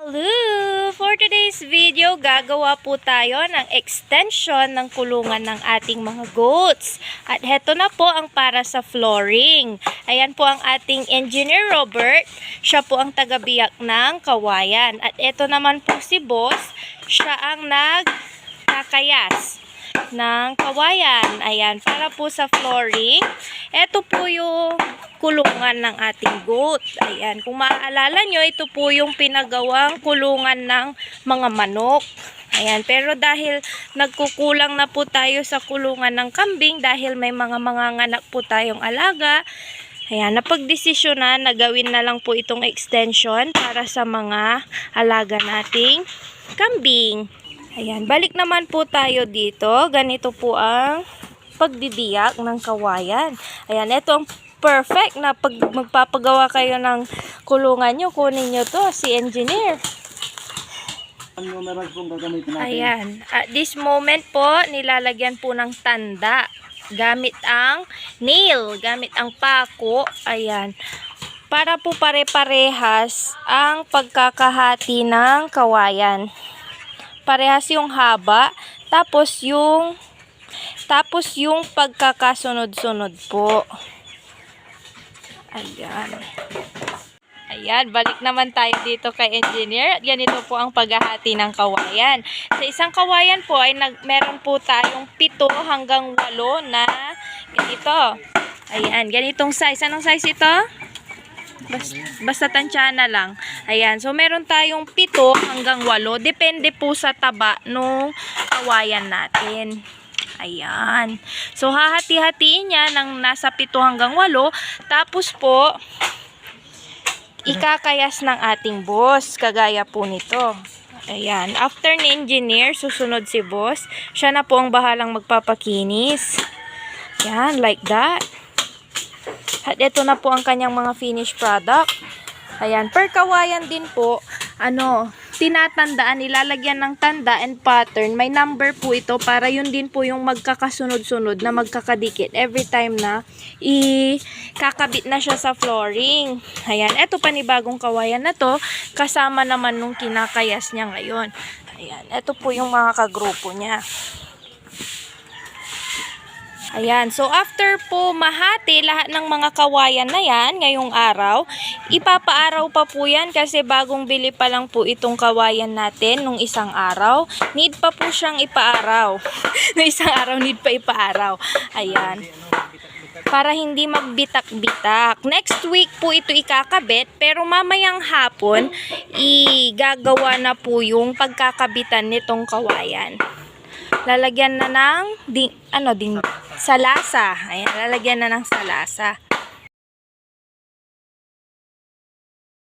Hello! For today's video, gagawa po tayo ng extension ng kulungan ng ating mga goats. At heto na po ang para sa flooring. Ayan po ang ating engineer Robert. Siya po ang tagabiyak ng kawayan. At eto naman po si Boss. Siya ang nagkakayas ng kawayan. Ayan, para po sa flooring. Ito po yung kulungan ng ating goat. Ayan, kung maaalala nyo, ito po yung pinagawang kulungan ng mga manok. Ayan, pero dahil nagkukulang na po tayo sa kulungan ng kambing, dahil may mga manganganak po tayong alaga, ayan, napagdesisyonan na gawin na lang po itong extension para sa mga alaga nating kambing. Ayan, balik naman po tayo dito. Ganito po ang pagdidiyak ng kawayan. Ayan, ito ang perfect na pag magpapagawa kayo ng kulungan nyo, kunin nyo to, si engineer. Ayan, at this moment po, nilalagyan po ng tanda. Gamit ang nail, gamit ang pako. Ayan, para po pare-parehas ang pagkakahati ng kawayan. Parehas yung haba, tapos yung pagkakasunod-sunod po. Ayan. Ayan, balik naman tayo dito kay engineer. At ganito po ang paghahati ng kawayan. Sa isang kawayan po ay meron po tayong 7 hanggang 8 na ganito. Ayan, ganitong size. Anong size ito? Basta tansya na lang. Ayan, so meron tayong 7 hanggang 8. Depende po sa taba ng kawayan natin. Ayan. So, hahati-hatiin niya ng nasa 7 hanggang 8. Tapos po, ikakayas ng ating boss. Kagaya po nito. Ayan. After ni engineer, susunod si boss. Siya na po ang bahalang magpapakinis. Ayan, like that. At ito na po ang kanyang mga finished product. Ayan. Per kawayan din po, tinatandaan, nilalagyan ng tanda and pattern. May number po ito para yun din po yung magkakasunod-sunod na magkakadikit every time na ikakabit na siya sa flooring. Ayan, eto panibagong kawayan na to, kasama naman nung kinakayas niya ngayon. Ayan, eto po yung mga kagrupo niya. Ayan, so after po mahati lahat ng mga kawayan na yan ngayong araw, ipapaaraw pa po yan kasi bagong bili pa lang po itong kawayan natin nung isang araw. Need pa po siyang ipaaraw. Nung isang araw, need pa ipaaraw. Ayan. Para hindi magbitak-bitak. Next week po ito ikakabit, pero mamayang hapon, igagawa na po yung pagkakabitan nitong kawayan. Lalagyan na ng salasa. Ayan, lalagyan na ng salasa.